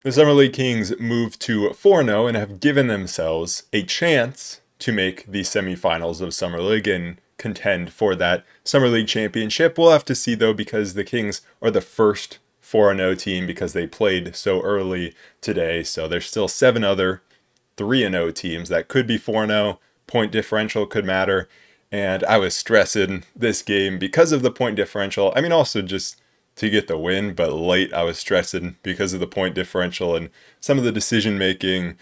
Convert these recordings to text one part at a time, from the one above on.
The Summer League Kings moved to 4-0 and have given themselves a chance to make the semifinals of Summer League and contend for that Summer League championship. We'll have to see though, because the Kings are the first 4-0 team because they played so early today. So there's still 7 other 3-0 teams that could be 4-0. Point differential could matter. And I was stressing this game because of the point differential. I mean, also just to get the win, but late I was stressing because of the point differential and some of the decision making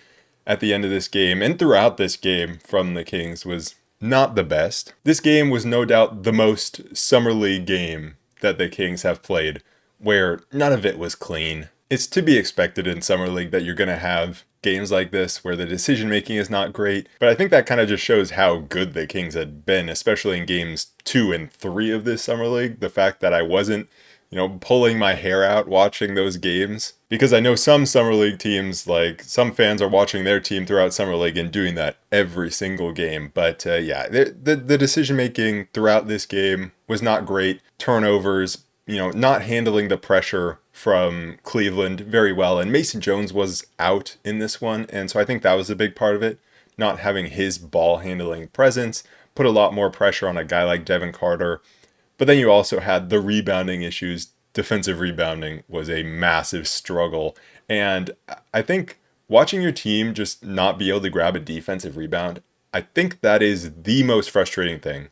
at the end of this game and throughout this game from the Kings was not the best. This game was no doubt the most Summer League game that the Kings have played, where none of it was clean. It's to be expected in Summer League that you're going to have games like this where the decision making is not great, but I think that kind of just shows how good the Kings had been, especially in games 2 and 3 of this Summer League. The fact that I wasn't pulling my hair out watching those games. Because I know some Summer League teams, like some fans are watching their team throughout Summer League and doing that every single game. But yeah, the decision making throughout this game was not great. Turnovers, not handling the pressure from Cleveland very well. And Mason Jones was out in this one. And so I think that was a big part of it. Not having his ball handling presence put a lot more pressure on a guy like Devin Carter. But then you also had the rebounding issues. Defensive rebounding was a massive struggle. And I think watching your team just not be able to grab a defensive rebound, I think that is the most frustrating thing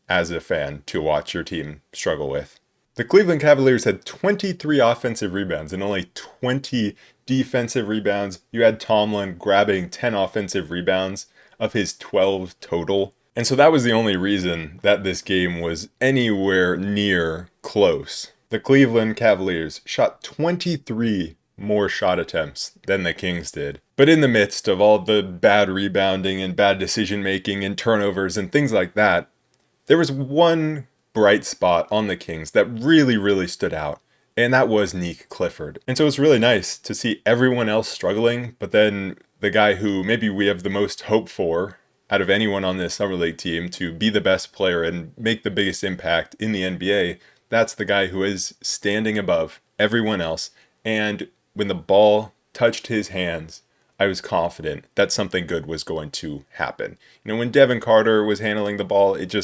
as a fan to watch your team struggle with. The Cleveland Cavaliers had 23 offensive rebounds and only 20 defensive rebounds. You had Tomlin grabbing 10 offensive rebounds of his 12 total. And so that was the only reason that this game was anywhere near close. The Cleveland Cavaliers shot 23 more shot attempts than the Kings did. But in the midst of all the bad rebounding and bad decision making and turnovers and things like that, there was one bright spot on the Kings that really, really stood out. And that was Nique Clifford. And so it was really nice to see everyone else struggling, but then the guy who maybe we have the most hope for out of anyone on this Summer League team to be the best player and make the biggest impact in the NBA, that's the guy who is standing above everyone else. And when the ball touched his hands, I was confident that something good was going to happen. When Devin Carter was handling the ball, it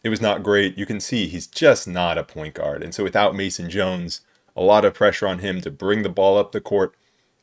was not great. You can see he's just not a point guard. And so without Mason Jones, a lot of pressure on him to bring the ball up the court.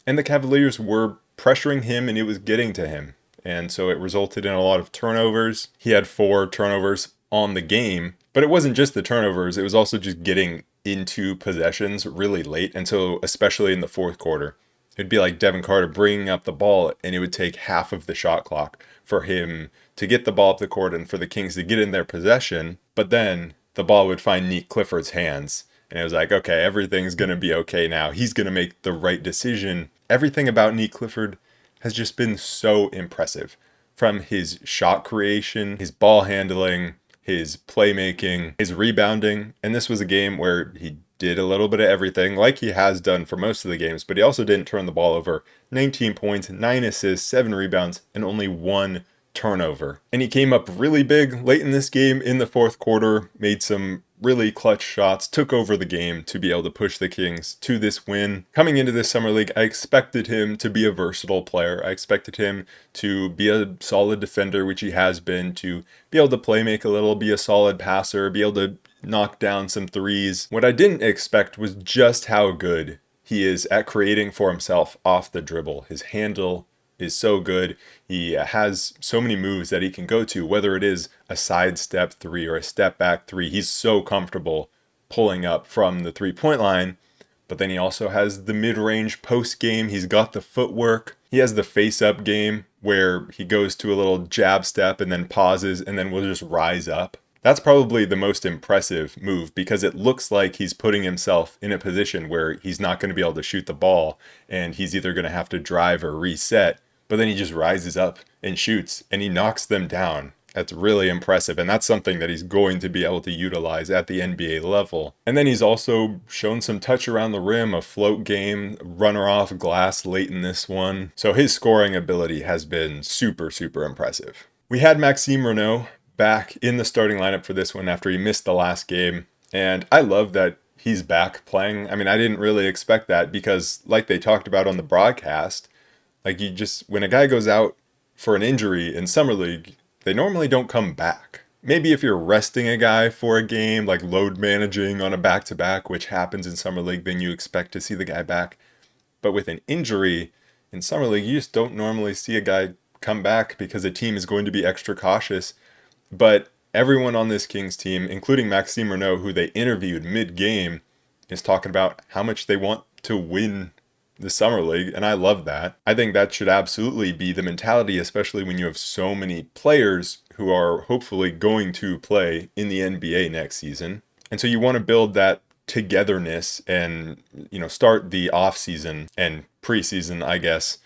And the Cavaliers were pressuring him and it was getting to him. And so it resulted in a lot of turnovers. He had 4 turnovers on the game, but it wasn't just the turnovers. It was also just getting into possessions really late. And so especially in the fourth quarter, it'd be like Devin Carter bringing up the ball and it would take half of the shot clock for him to get the ball up the court and for the Kings to get in their possession. But then the ball would find Nique Clifford's hands. And it was like, okay, everything's going to be okay now. He's going to make the right decision. Everything about Nique Clifford has just been so impressive. From his shot creation, his ball handling, his playmaking, his rebounding. And this was a game where he did a little bit of everything like he has done for most of the games, but he also didn't turn the ball over. 19 points, 9 assists, 7 rebounds, and only 1 turnover. And he came up really big late in this game in the fourth quarter, made some really clutch shots, took over the game to be able to push the Kings to this win. Coming into this Summer League, I expected him to be a versatile player. I expected him to be a solid defender, which he has been, to be able to play make a little, be a solid passer, be able to knock down some threes. What I didn't expect was just how good he is at creating for himself off the dribble. His handle is so good. He has so many moves that he can go to, whether it is a sidestep 3 or a step back 3. He's so comfortable pulling up from the 3-point line, but then he also has the mid-range post game. He's got the footwork. He has the face-up game where he goes to a little jab step and then pauses and then will just rise up. That's probably the most impressive move because it looks like he's putting himself in a position where he's not going to be able to shoot the ball and he's either going to have to drive or reset. But then he just rises up and shoots and he knocks them down. That's really impressive. And that's something that he's going to be able to utilize at the NBA level. And then he's also shown some touch around the rim, a float game, runner off glass late in this one. So his scoring ability has been super, super impressive. We had Maxime Renaud back in the starting lineup for this one after he missed the last game. And I love that he's back playing. I mean, I didn't really expect that because, like they talked about on the broadcast, like you just, when a guy goes out for an injury in Summer League, they normally don't come back. Maybe if you're resting a guy for a game, like load managing on a back to back, which happens in Summer League, then you expect to see the guy back. But with an injury in Summer League, you just don't normally see a guy come back because a team is going to be extra cautious. But everyone on this Kings team, including Maxime Renaud, who they interviewed mid-game, is talking about how much they want to win the Summer League, and I love that. I think that should absolutely be the mentality, especially when you have so many players who are hopefully going to play in the NBA next season. And so you want to build that togetherness and, start the off season and preseason, I guess,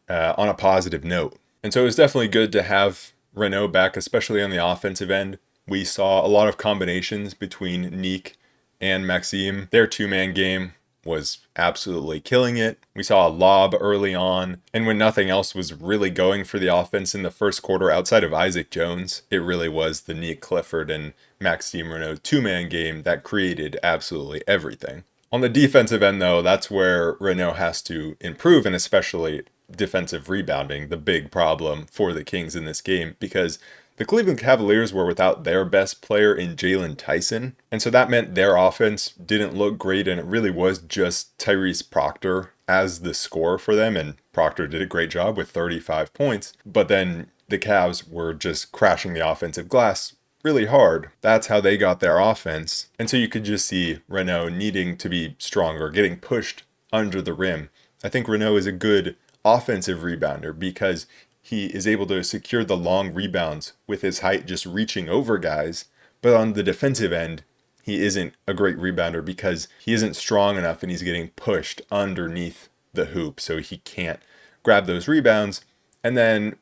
on a positive note. And so it was definitely good to have Renaud back, especially on the offensive end. We saw a lot of combinations between Nique and Maxime. Their two-man game was absolutely killing it. We saw a lob early on, and when nothing else was really going for the offense in the first quarter outside of Isaac Jones, it really was the Nique Clifford and Maxime Renaud two-man game that created absolutely everything. On the defensive end, though, that's where Renaud has to improve, and especially defensive rebounding, the big problem for the Kings in this game, because the Cleveland Cavaliers were without their best player in Jalen Tyson, and so that meant their offense didn't look great, and it really was just Tyrese Proctor as the scorer for them, and Proctor did a great job with 35 points, but then the Cavs were just crashing the offensive glass really hard. That's how they got their offense, and so you could just see Renaud needing to be stronger, getting pushed under the rim. I think Renaud is a good offensive rebounder because he is able to secure the long rebounds with his height just reaching over guys. But on the defensive end, he isn't a great rebounder because he isn't strong enough and he's getting pushed underneath the hoop. So he can't grab those rebounds. And then,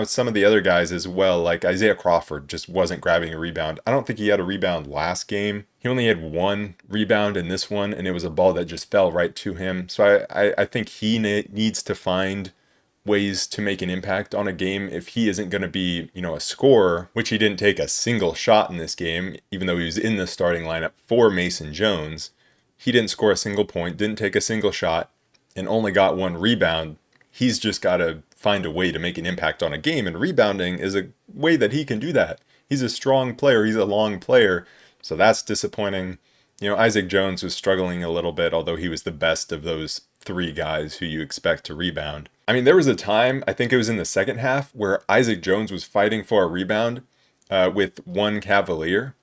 some of the other guys as well, like Isaiah Crawford just wasn't grabbing a rebound. I don't think he had a rebound last game. He only had one rebound in this one, and it was a ball that just fell right to him. So I think he needs to find ways to make an impact on a game if he isn't going to be, a scorer, which he didn't take a single shot in this game, even though he was in the starting lineup for Mason Jones. He didn't score a single point, didn't take a single shot, and only got one rebound. He's just got to find a way to make an impact on a game, and rebounding is a way that he can do that. He's a strong player, he's a long player, so that's disappointing. Isaac Jones was struggling a little bit, although he was the best of those three guys who you expect to rebound. I mean, there was a time, I think it was in the second half, where Isaac Jones was fighting for a rebound with one Cavalier,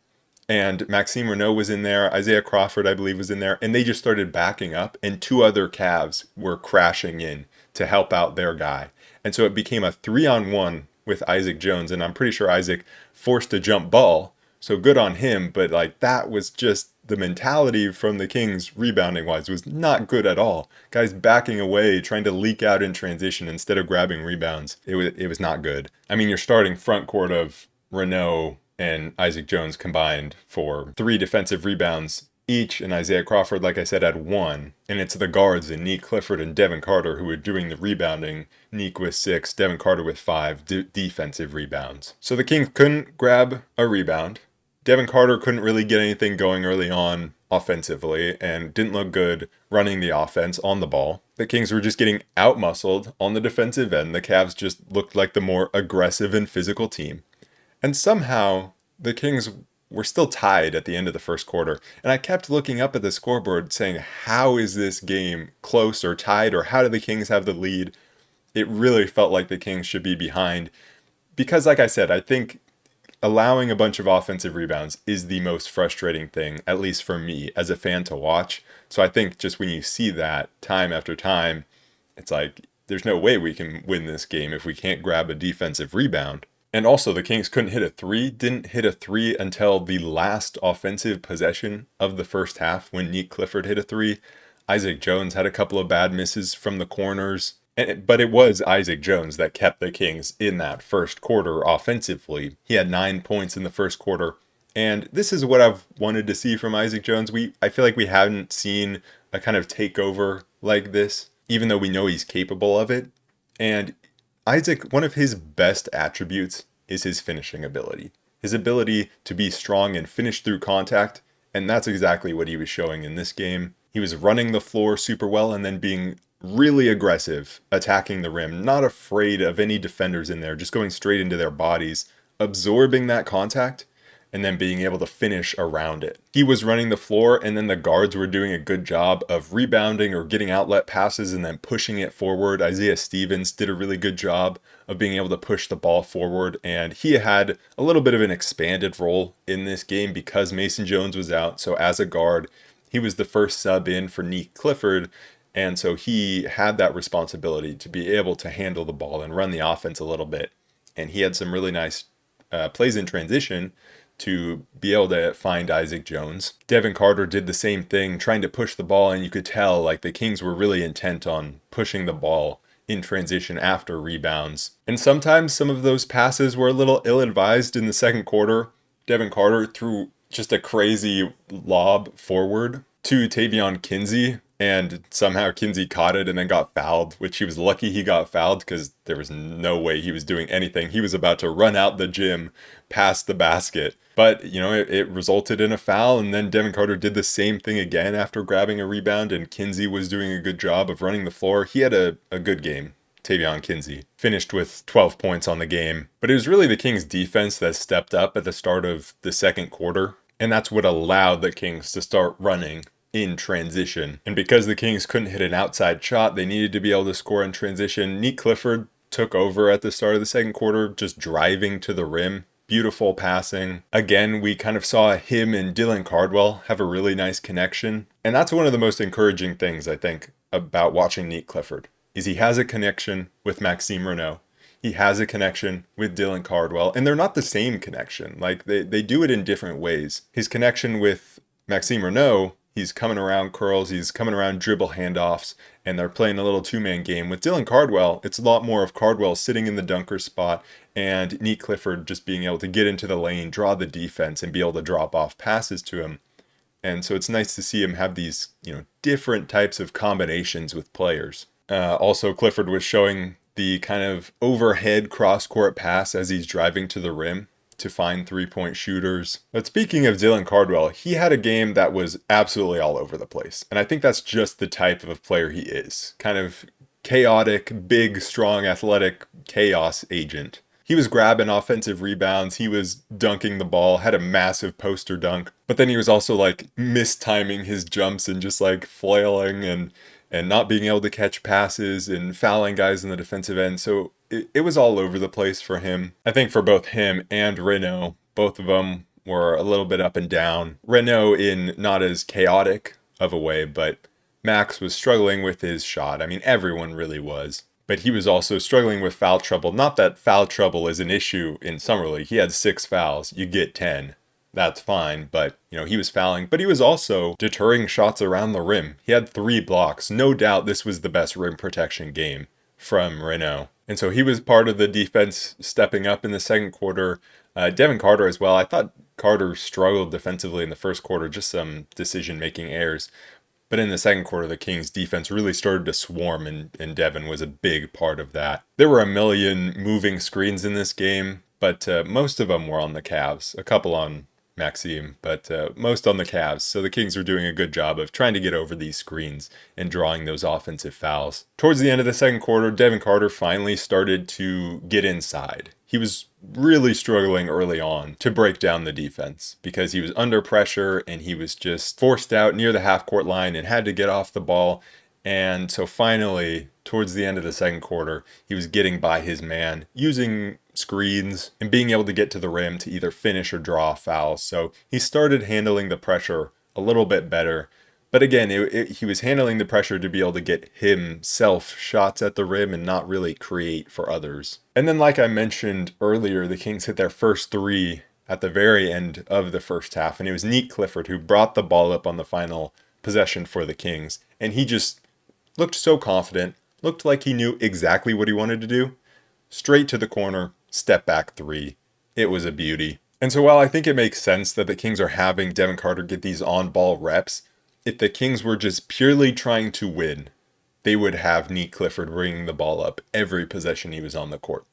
and Maxime Renaud was in there, Isaiah Crawford, I believe, was in there, and they just started backing up, and two other Cavs were crashing in to help out their guy. And so it became a 3-on-1 with Isaac Jones, and I'm pretty sure Isaac forced a jump ball, so good on him, but that was just the mentality from the Kings rebounding wise was not good at all. Guys backing away, trying to leak out in transition instead of grabbing rebounds. It was not good. I mean, you're starting front court of Renaud and Isaac Jones combined for 3 defensive rebounds each, and Isaiah Crawford, like I said, had 1. And it's the guards in Nique Clifford and Devin Carter who are doing the rebounding. Nique with 6, Devin Carter with 5 defensive rebounds. So the Kings couldn't grab a rebound. Devin Carter couldn't really get anything going early on offensively and didn't look good running the offense on the ball. The Kings were just getting out-muscled on the defensive end. The Cavs just looked like the more aggressive and physical team. And somehow, the Kings were still tied at the end of the first quarter. And I kept looking up at the scoreboard saying, how is this game close or tied, or how do the Kings have the lead? It really felt like the Kings should be behind. Because, like I said, I think allowing a bunch of offensive rebounds is the most frustrating thing, at least for me as a fan to watch. So I think just when you see that time after time, it's like, there's no way we can win this game if we can't grab a defensive rebound. And also the Kings couldn't hit a 3, didn't hit a 3 until the last offensive possession of the first half when Nique Clifford hit a 3. Isaac Jones had a couple of bad misses from the corners. But it was Isaac Jones that kept the Kings in that first quarter offensively. He had 9 points in the first quarter. And this is what I've wanted to see from Isaac Jones. I feel like we haven't seen a kind of takeover like this, even though we know he's capable of it. And Isaac, one of his best attributes is his finishing ability. His ability to be strong and finish through contact And that's exactly what he was showing in this game. He was running the floor super well and then being really aggressive, attacking the rim, not afraid of any defenders in there, just going straight into their bodies, absorbing that contact, and then being able to finish around it. He was running the floor, and then the guards were doing a good job of rebounding or getting outlet passes and then pushing it forward. Isaiah Stevens did a really good job of being able to push the ball forward, and he had a little bit of an expanded role in this game because Mason Jones was out. So as a guard, he was the first sub in for Nique Clifford, and so he had that responsibility to be able to handle the ball and run the offense a little bit. And he had some really nice plays in transition to be able to find Isaac Jones. Devin Carter did the same thing, trying to push the ball, and you could tell like the Kings were really intent on pushing the ball in transition after rebounds. And sometimes some of those passes were a little ill-advised in the second quarter. Devin Carter threw just a crazy lob forward to Tavion Kinsey, and somehow Kinsey caught it and then got fouled, which he was lucky he got fouled because there was no way he was doing anything. He was about to run out the gym past the basket. But, it resulted in a foul, and then Devin Carter did the same thing again after grabbing a rebound, and Kinsey was doing a good job of running the floor. He had a good game. Tavion Kinsey finished with 12 points on the game. But it was really the Kings' defense that stepped up at the start of the second quarter, and that's what allowed the Kings to start running in transition. And because the Kings couldn't hit an outside shot, they needed to be able to score in transition. Nique Clifford took over at the start of the second quarter, just driving to the rim. Beautiful passing. Again, we kind of saw him and Dylan Cardwell have a really nice connection. And that's one of the most encouraging things, I think, about watching Nique Clifford, is he has a connection with Maxime Renaud. He has a connection with Dylan Cardwell, and they're not the same connection. Like, they do it in different ways. His connection with Maxime Renaud, he's coming around curls, he's coming around dribble handoffs, and they're playing a little two-man game. With Dylan Cardwell, it's a lot more of Cardwell sitting in the dunker spot and Nique Clifford just being able to get into the lane, draw the defense, and be able to drop off passes to him. And so it's nice to see him have these, different types of combinations with players. Also, Clifford was showing the kind of overhead cross-court pass as he's driving to the rim to find three-point shooters. But speaking of Dylan Cardwell, he had a game that was absolutely all over the place. And I think that's just the type of player he is. Kind of chaotic, big, strong, athletic chaos agent. He was grabbing offensive rebounds, he was dunking the ball, had a massive poster dunk, but then he was also like mistiming his jumps and just like flailing and not being able to catch passes and fouling guys in the defensive end. So it was all over the place for him. I think for both him and Renaud, both of them were a little bit up and down. Renaud in not as chaotic of a way, but Max was struggling with his shot. I mean, everyone really was. But he was also struggling with foul trouble. Not that foul trouble is an issue in Summer League. He had 6 fouls. You get 10. That's fine. But, he was fouling. But he was also deterring shots around the rim. He had 3 blocks. No doubt this was the best rim protection game from Renaud. And so he was part of the defense stepping up in the second quarter. Devin Carter as well. I thought Carter struggled defensively in the first quarter. Just some decision-making errors. But in the second quarter, the Kings' defense really started to swarm, and Devin was a big part of that. There were a million moving screens in this game, but most of them were on the Cavs. A couple on Maxime, but most on the Cavs. So the Kings were doing a good job of trying to get over these screens and drawing those offensive fouls. Towards the end of the second quarter, Devin Carter finally started to get inside. He was really struggling early on to break down the defense because he was under pressure and he was just forced out near the half-court line and had to get off the ball. And so finally, towards the end of the second quarter, he was getting by his man, using screens and being able to get to the rim to either finish or draw fouls. So he started handling the pressure a little bit better. But again, he was handling the pressure to be able to get himself shots at the rim and not really create for others. And then like I mentioned earlier, the Kings hit their first 3 at the very end of the first half. And it was Nique Clifford who brought the ball up on the final possession for the Kings. And he just looked so confident, looked like he knew exactly what he wanted to do. Straight to the corner, step back 3. It was a beauty. And so while I think it makes sense that the Kings are having Devin Carter get these on-ball reps, if the Kings were just purely trying to win, they would have Nique Clifford bringing the ball up every possession he was on the court.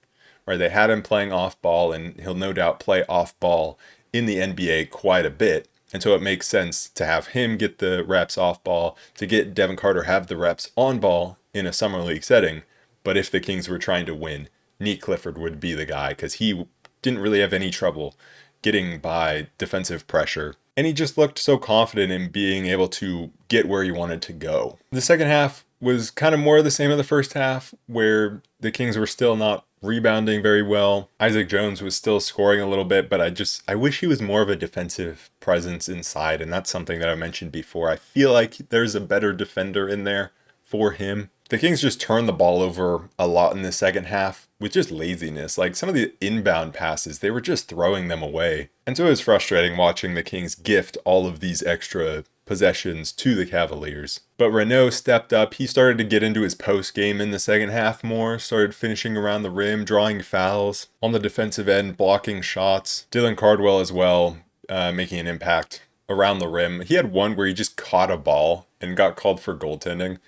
Right? They had him playing off ball, and he'll no doubt play off ball in the NBA quite a bit. And so it makes sense to have him get the reps off ball, to get Devin Carter have the reps on ball in a summer league setting. But if the Kings were trying to win, Nique Clifford would be the guy because he didn't really have any trouble getting by defensive pressure. And he just looked so confident in being able to get where he wanted to go. The second half was kind of more of the same of the first half, where the Kings were still not rebounding very well. Isaac Jones was still scoring a little bit, but I wish he was more of a defensive presence inside, and that's something that I mentioned before. I feel like there's a better defender in there for him. The Kings just turned the ball over a lot in the second half with just laziness. Like some of the inbound passes, they were just throwing them away. And so it was frustrating watching the Kings gift all of these extra possessions to the Cavaliers. But Renaud stepped up. He started to get into his post game in the second half more, started finishing around the rim, drawing fouls on the defensive end, blocking shots. Dylan Cardwell as well, making an impact around the rim. He had one where he just caught a ball and got called for goaltending.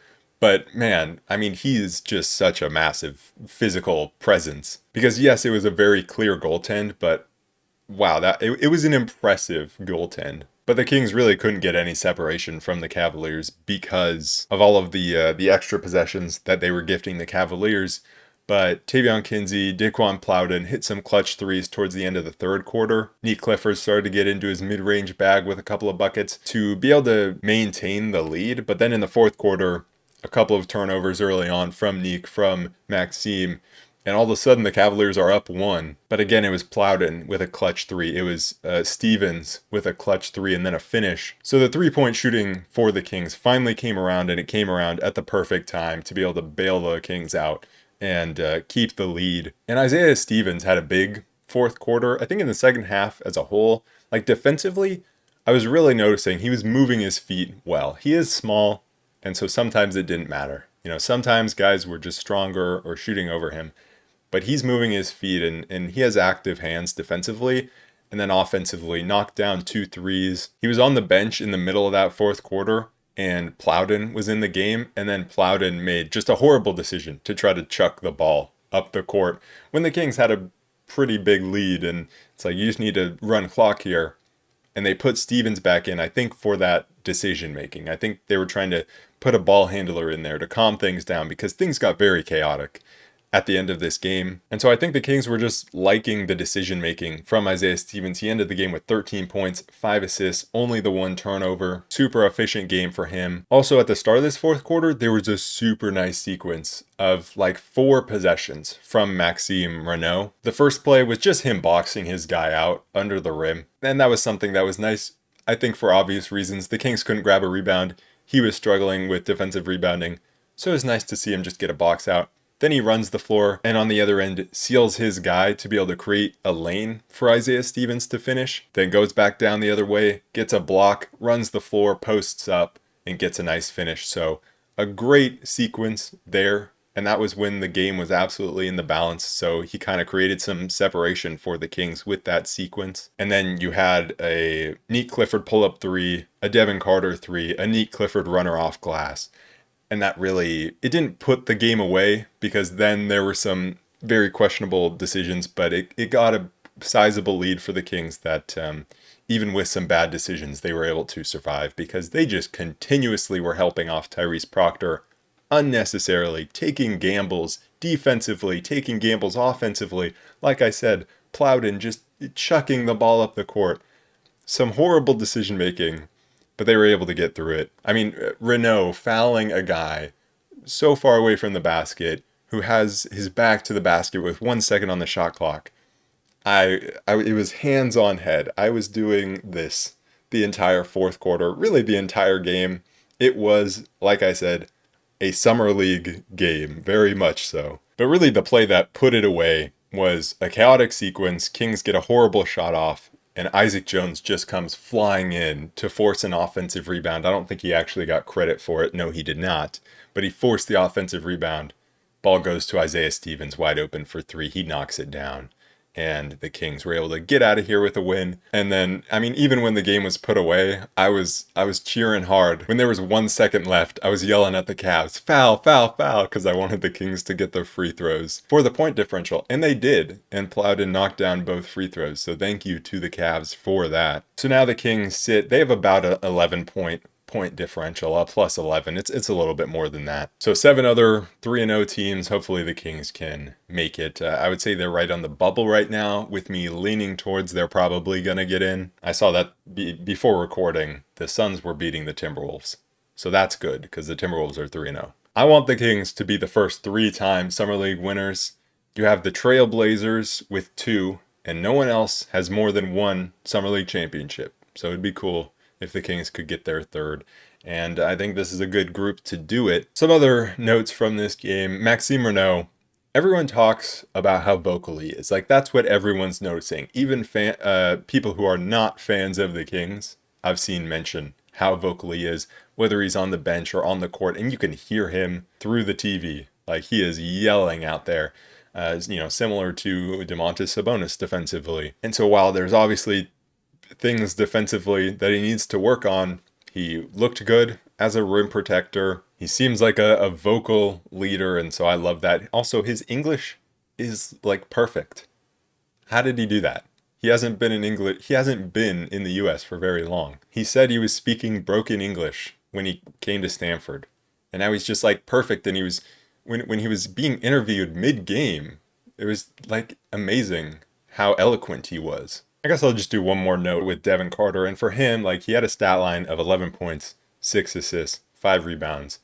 But man, I mean, he is just such a massive physical presence. Because yes, it was a very clear goaltend, but wow, it was an impressive goaltend. But the Kings really couldn't get any separation from the Cavaliers because of all of the extra possessions that they were gifting the Cavaliers. But Tavion Kinsey, Daquan Plowden hit some clutch threes towards the end of the third quarter. Nique Clifford started to get into his mid-range bag with a couple of buckets to be able to maintain the lead. But then in the fourth quarter, a couple of turnovers early on from Nique, from Maxime, and all of a sudden the Cavaliers are up one. But again, it was Plowden with a clutch three. It was Stevens with a clutch three and then a finish. So the three-point shooting for the Kings finally came around, and it came around at the perfect time to be able to bail the Kings out and keep the lead. And Isaiah Stevens had a big fourth quarter. I think in the second half as a whole, like defensively, I was really noticing he was moving his feet well. He is small, and so sometimes it didn't matter. You know, sometimes guys were just stronger or shooting over him. But he's moving his feet, and he has active hands defensively. And then offensively, knocked down 2 threes. He was on the bench in the middle of that fourth quarter, and Plowden was in the game. And then Plowden made just a horrible decision to try to chuck the ball up the court when the Kings had a pretty big lead. And it's like, you just need to run clock here. And they put Stevens back in, I think, for that decision making. I think they were trying to put a ball handler in there to calm things down because things got very chaotic at the end of this game. And so I think the Kings were just liking the decision making from Isaiah Stevens. He ended the game with 13 points, 5 assists, only the 1 turnover. Super efficient game for him. Also at the start of this fourth quarter, there was a super nice sequence of like 4 possessions from Maxime Renaud. The first play was just him boxing his guy out under the rim. And that was something that was nice. I think for obvious reasons, the Kings couldn't grab a rebound. He was struggling with defensive rebounding. So it was nice to see him just get a box out. Then he runs the floor and on the other end seals his guy to be able to create a lane for Isaiah Stevens to finish. Then goes back down the other way, gets a block, runs the floor, posts up, and gets a nice finish. So a great sequence there. And that was when the game was absolutely in the balance. So he kind of created some separation for the Kings with that sequence. And then you had a Nique Clifford pull-up 3, a Devin Carter 3, a Nique Clifford runner off glass. And that really, it didn't put the game away because then there were some very questionable decisions, but it got a sizable lead for the Kings that even with some bad decisions, they were able to survive because they just continuously were helping off Tyrese Proctor unnecessarily, taking gambles defensively, taking gambles offensively. Like I said, Plowden just chucking the ball up the court. Some horrible decision making. But they were able to get through it. I mean, Renaud fouling a guy so far away from the basket who has his back to the basket with 1 second on the shot clock. It was hands on head. I was doing this the entire fourth quarter, really the entire game. It was, like I said, a summer league game, very much so. But really the play that put it away was a chaotic sequence. Kings get a horrible shot off. And Isaac Jones just comes flying in to force an offensive rebound. I don't think he actually got credit for it. No, he did not. But he forced the offensive rebound. Ball goes to Isaiah Stevens wide open for 3. He knocks it down. and the Kings were able to get out of here with a win. And then, I mean, even when the game was put away, I was cheering hard. When there was 1 second left, I was yelling at the Cavs, foul, foul, foul, because I wanted the Kings to get their free throws for the point differential. And they did, and Plowden knocked down both free throws. So thank you to the Cavs for that. So now the Kings they have about a 11 point differential, plus 11. It's a little bit more than that. So 7 other 3-0 teams. Hopefully the Kings can make it. I would say they're right on the bubble right now, with me leaning towards they're probably going to get in. I saw that before recording, the Suns were beating the Timberwolves. So that's good, because the Timberwolves are 3-0. I want the Kings to be the first 3-time Summer League winners. You have the Trailblazers with 2, and no one else has more than 1 Summer League championship. So it'd be cool if the Kings could get their 3rd. And I think this is a good group to do it. Some other notes from this game. Maxime Renaud, everyone talks about how vocal he is. Like, that's what everyone's noticing. Even people who are not fans of the Kings, I've seen mention how vocal he is, whether he's on the bench or on the court. And you can hear him through the TV. Like, he is yelling out there. Similar to Domantas Sabonis defensively. And so while there's obviously things defensively that he needs to work on, he looked good as a rim protector. He seems like a vocal leader, and so I love that. Also, his English is like perfect. How did he do that? He hasn't been in the US for very long. He said he was speaking broken English when he came to Stanford. And now he's just like perfect, and he was when he was being interviewed mid-game, it was like amazing how eloquent he was. I guess I'll just do one more note with Devin Carter. And for him, like, he had a stat line of 11 points, 6 assists, 5 rebounds,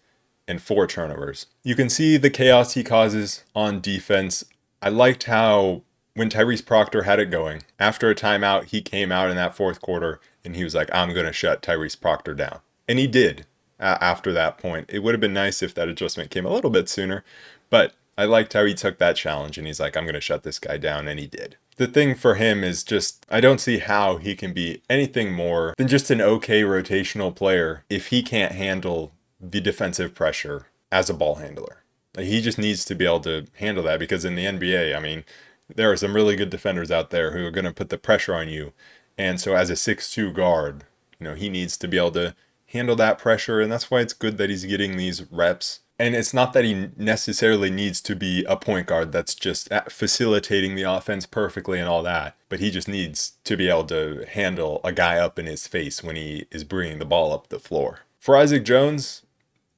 and 4 turnovers. You can see the chaos he causes on defense. I liked how when Tyrese Proctor had it going, after a timeout, he came out in that 4th quarter and he was like, I'm going to shut Tyrese Proctor down. And he did after that point. It would have been nice if that adjustment came a little bit sooner, but I liked how he took that challenge and he's like, I'm going to shut this guy down, and he did. The thing for him is just, I don't see how he can be anything more than just an okay rotational player if he can't handle the defensive pressure as a ball handler. Like, he just needs to be able to handle that, because in the NBA, I mean, there are some really good defenders out there who are going to put the pressure on you. And so as a 6'2 guard, he needs to be able to handle that pressure, and that's why it's good that he's getting these reps. And it's not that he necessarily needs to be a point guard that's just facilitating the offense perfectly and all that, but he just needs to be able to handle a guy up in his face when he is bringing the ball up the floor. For Isaac Jones,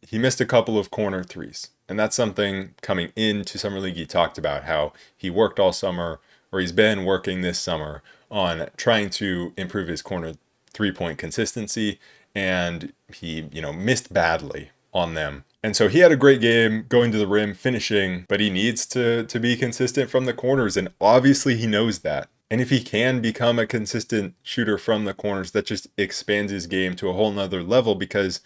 he missed a couple of corner threes, and that's something coming into Summer League he talked about, how he worked all summer, or he's been working this summer on trying to improve his corner 3-point consistency, and he, missed badly on them. And so he had a great game going to the rim, finishing, but he needs to be consistent from the corners, and obviously he knows that. And if he can become a consistent shooter from the corners, that just expands his game to a whole nother level, because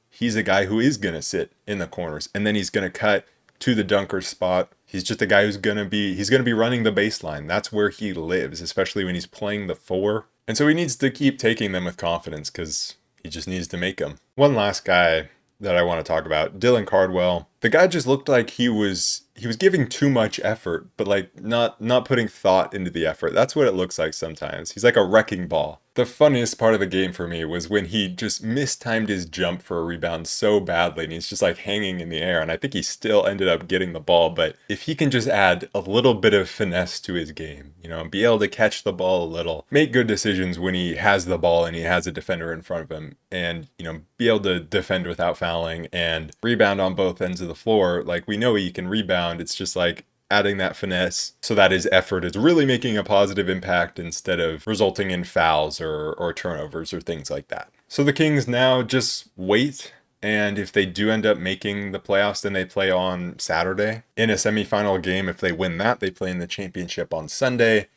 he's a guy who is going to sit in the corners, and then he's going to cut to the dunker spot. He's just a guy who's going to be running the baseline. That's where he lives, especially when he's playing the 4. And so he needs to keep taking them with confidence, because he just needs to make them. One last guy that I want to talk about, Dylan Cardwell. The guy just looked like he was giving too much effort, but like not putting thought into the effort. That's what it looks like sometimes. He's like a wrecking ball. The funniest part of the game for me was when he just mistimed his jump for a rebound so badly, and he's just like hanging in the air, and I think he still ended up getting the ball. But if he can just add a little bit of finesse to his game, be able to catch the ball a little, make good decisions when he has the ball and he has a defender in front of him, and be able to defend without fouling and rebound on both ends of the floor. Like, we know he can rebound. It's just like adding that finesse so that his effort is really making a positive impact instead of resulting in fouls or turnovers or things like that. So the Kings now just wait, and if they do end up making the playoffs, then they play on Saturday in a semifinal game. If they win that, they play in the championship on Sunday.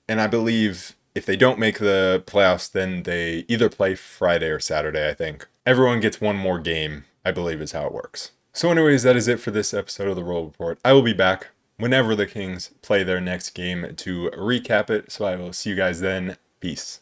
And I believe if they don't make the playoffs, then they either play Friday or Saturday, I think. Everyone gets one more game, I believe is how it works. So anyways, that is it for this episode of the Roll Report. I will be back whenever the Kings play their next game to recap it. So I will see you guys then. Peace.